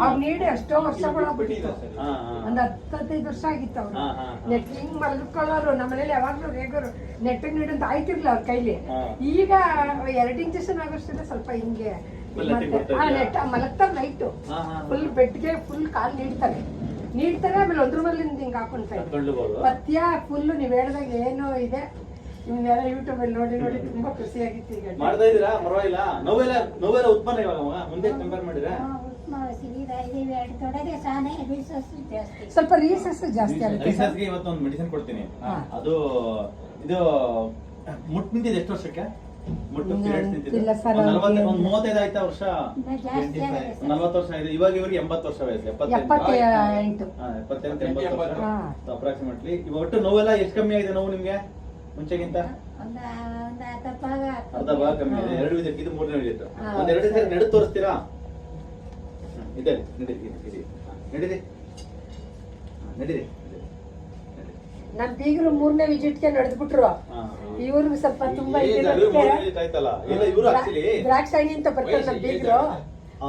ಅವ್ರು ನೀಡಿ ಎಷ್ಟೋ ವರ್ಷಗಳಾಗ್ಬಿಟ್ಟಿತ್ತು. ಒಂದ್ 10-15 ವರ್ಷ ಆಗಿತ್ತು ಅವ್ರು ನೆಟ್ ಹಿಂಗ್ ಮಲ್ಕೊಳ್ಳೋರು. ನಮ್ಮ ಮನೇಲಿ ಯಾವಾಗ್ಲೂ ರೇಗೋರು ನೆಟ್ ನೀಡಂತ ಆಯ್ತಿರ್ಲಿಲ್ಲ ಅವ್ರ ಕೈಲಿ. ಈಗ 2 ಇಂಜೆಕ್ಷನ್ ಆಗೋಷ್ಟಿಂದ ಸ್ವಲ್ಪ ಹಿಂಗೆ ನೆಟ್ ಮಲಗ್ತಾರೆ. ನೈಟು ಫುಲ್ ಬೆಡ್ಗೆ ಫುಲ್ ಕಾಲ್ ನೀಡ್ತಾರೆ. ಆಮೇಲೆ ಒಂದ್ರ ಮೇಲೆ ಹಿಂಗ್ ಹಾಕೊಂತಾರೆ. ಪಥ್ಯ ಫುಲ್ ನೀವ್ ಹೇಳ್ದಾಗ ಏನೋ ಇದೆ. ನಿಮ್ನೆಲ್ಲ ಯೂಟ್ಯೂಬ್ ಅಲ್ಲಿ ನೋಡಿ ನೋಡಿ ತುಂಬಾ ಖುಷಿಯಾಗಿತ್ತು. ಈಗ ಮಾಡ್ತಾ ಇದೀರಾ? ಪರವಾಗಿಲ್ಲ. ನೋವೆಲ್ಲ ಉತ್ಪನ್ನ ಇವಾಗ ಮುಂದೆ ಕಂಪೇರ್ ಮಾಡಿದ್ರೆ ಸ್ವಲ್ಪ ರೀಸಸ್ ಜಾಸ್ತಿ ಆಗುತ್ತೆ. ರೀಸಸ್ಗೆ ಇವತ್ತೊಂದು ಮೆಡಿಸಿನ್ ಕೊಡ್ತೀನಿ. ಅದು ಇದು ಮುಟ್ ನಿಂತಿದೆ ಎಷ್ಟು ವರ್ಷಕ್ಕೆ? ಮುಟ್ಟು ಪೀರಿಯಡ್ಸ್ ನಿಂತಿದೆ 35 ಆಯ್ತಾ ವರ್ಷ? 40 ವರ್ಷ ಆಗಿದೆ. ಇವಾಗ ಇವ್ರಿಗೆ 80 ವರ್ಷ ವಯಸ್ಸು. 78 80 ವರ್ಷ ಅಪ್ರಾಕ್ಸಿಮೇಟ್ಲಿ. ಇವಾಗ ಒಟ್ಟು ನೋವೆಲ್ಲ ಎಷ್ಟು ಕಮ್ಮಿ ಆಗಿದೆ? ನೋವು ನಿಮ್ಗೆ ಮುಂಚೆಗಿಂತ ಅರ್ಧ ಭಾಗ ಕಮ್ಮಿ ಇದೆ. 2 ವಿಸಿಟ್, ಇದು 3ನೇ ವಿಸಿಟ್. ಒಂದ್ 2 ಸರಿ ನಡೆ ತೋರಿಸ್ತೀರಾ? ಇದೆ ನಡೀರಿ. ನಮ್ ಬೀಗರು 3ನೇ ವಿಸಿಟ್ಗೆ ನಡೆದ್ಬಿಟ್ರು. ಇವ್ರಿಗೆ ಸ್ವಲ್ಪ ತುಂಬಾ ದ್ರಾಕ್ಷಾಯಿಣಿ ಅಂತ ಬರ್ತಾರೆ ನಮ್ ಬೀಗರು.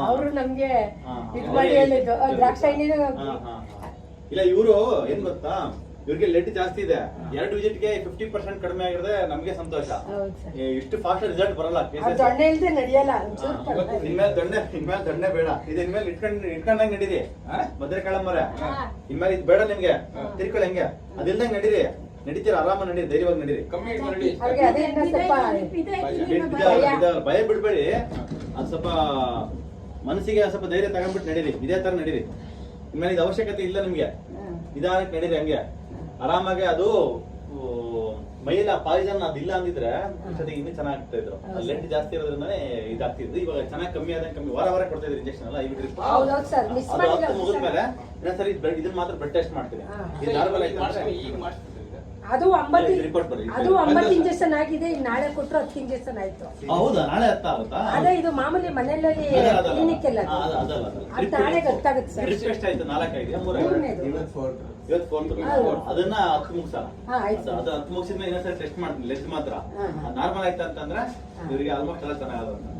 ಅವರು ನಮ್ಗೆ ಇದು ಮಾಡಿ ಹೇಳಿದ್ದು ದ್ರಾಕ್ಷಾಯಿಣಿ. ಇಲ್ಲ ಇವರು ಏನ್ ಗೊತ್ತಾ, ಇವ್ರಿಗೆ ಲೆಡ್ ಜಾಸ್ತಿ ಇದೆ. 2 ವಿಸಿಟ್ಗೆ 50% ಕಡಿಮೆ ಆಗಿರೋದೇ ನಮ್ಗೆ ಸಂತೋಷ. ಇಷ್ಟು ಫಾಸ್ಟ್ ರಿಸಲ್ಟ್ ಬರಲ್ಲ. ದೊಣ್ಣೆ ಇಲ್ದೆ ನಡೆಯಲ್ಲ. ಇನ್ಮೇಲೆ ದೊಣ್ಣೆ ಬೇಡ. ಇದು ಇನ್ಮೇಲೆ ಇಟ್ಕೊಂಡಂಗ್ ನಡೀರಿ. ಭದ್ರ ಕಾಳಮ್ಮರ ಇನ್ಮೇಲೆ ಇದು ಬೇಡ ನಿಮ್ಗೆ. ತಿರ್ಕೊಳ್ಳಿ ಹಂಗೆ ಅದಿಲ್ದಂಗ್ ನಡೀರಿ. ನಡೀತೀರ ಆರಾಮ ನಡೀರಿ, ಧೈರ್ಯವಾಗಿ ನಡೀರಿ. ಭಯ ಬಿಡ್ಬೇಡಿ. ಅದ್ ಸ್ವಲ್ಪ ಮನಸ್ಸಿಗೆ ಸ್ವಲ್ಪ ಧೈರ್ಯ ತಗೊಂಡ್ಬಿಟ್ಟು ನಡೀರಿ. ಇದೇ ತರ ನಡೀರಿ. ಇನ್ಮೇಲೆ ಇದು ಅವಶ್ಯಕತೆ ಇಲ್ಲ ನಿಮ್ಗೆ. ನಿಧಾನಕ್ಕೆ ನಡೀರಿ ಹಂಗೆ ಆರಾಮಾಗಿ. ಅದು ಮೈಲ ಪಾಯ್ಸನ್ ಅದಿಲ್ಲ ಅಂದಿದ್ರೆ ಜೊತೆಗೆ ಇನ್ನೂ ಚೆನ್ನಾಗ್ತಾ ಇದ್ರು. ಲೆಡ್ ಜಾಸ್ತಿ ಇರೋದ್ರಿಂದಾನೇ ಇದಾಗ್ತಿದ್ರು. ಇವಾಗ ಚೆನ್ನಾಗಿ ಕಮ್ಮಿ ಆದಂಗೆ ಕಮ್ಮಿ ವಾರ ಕೊಡ್ತಾ ಇದ್ರು ಇಂಜೆಕ್ಷನ್ ಎಲ್ಲ. ಈಗ ಮುಗಿದ್ಮೇಲೆ ಇನ್ನೊಂದ್ಸರಿ ಇದನ್ನ ಮಾತ್ರ ಬ್ಲಡ್ ಟೆಸ್ಟ್ ಮಾಡ್ತೀನಿ. ಅದು 9 ಇಂಜೆಕ್ಷನ್ ಆಗಿದೆ. ನಾಳೆ ಕೊಟ್ಟರು 10 ಇಂಜೆಕ್ಷನ್ ಆಯ್ತು. ಹೌದಾ? ನಾಳೆ 10 ಆಗುತ್ತಾ? ಅದೇ ಇದು ಮಾಮೂಲಿ ಮನೆಯಲ್ಲಿ ಕ್ಲಿನಿಕ್ ಎಲ್ಲ ನಾಳೆ ಗೊತ್ತಾಗುತ್ತೆ ಸರ್. ಎಷ್ಟು ಆಯ್ತು? 4 ಆಗಿದೆ. 4 ಅದನ್ನ 10 ಮುಗಿಸಲ್ಲ. ಅದು 10 ಮುಗಿಸಿದ್ಮೇಲೆ ಇನ್ನೊಂದ್ಸರಿ ಟೆಸ್ಟ್ ಮಾಡ್ತೀನಿ. ಲೆಸ್ ಮಾತ್ರ ನಾರ್ಮಲ್ ಆಯ್ತಾ ಅಂತಂದ್ರೆ ಇವರಿಗೆ ಆಲ್ಮೋಸ್ಟ್ ಎಲ್ಲ ಚೆನ್ನಾಗದ.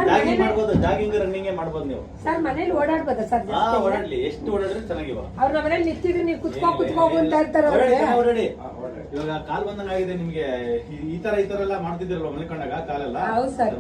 ಜಾಗಿಂಗ್ ಮಾಡ್ಬೋದು, ಜಾಗಿಂಗ್ ರನ್ನಿಂಗ್ ಮಾಡ್ಬೋದು ನೀವು. ಸರ್ ಮನೇಲಿ ಓಡಾಡ್ಬೋದಾ ಸರ್? ಓಡಾಡ್ಲಿ, ಎಷ್ಟು ಓಡಾಡಿದ್ರೆ ಚೆನ್ನಾಗಿವ. ಅವ್ರ ಮನೇಲಿ ನಿಂತಿದ್ರೆ ನೀವು ಕುತ್ಕೋ ಅಂತ ಇರ್ತಾರೆ. ಓಡಾಡಿ. ಇವಾಗ ಕಾಲ್ ಬಂದಂಗ ಆಗಿದೆ ನಿಮ್ಗೆ. ಈ ತರ ಎಲ್ಲ ಮಾಡ್ತಿದ್ರಲ್ವ ಮಲ್ಕೊಂಡಾಗ ಕಾಲೆಲ್ಲ? ಹೌದು ಸರ್.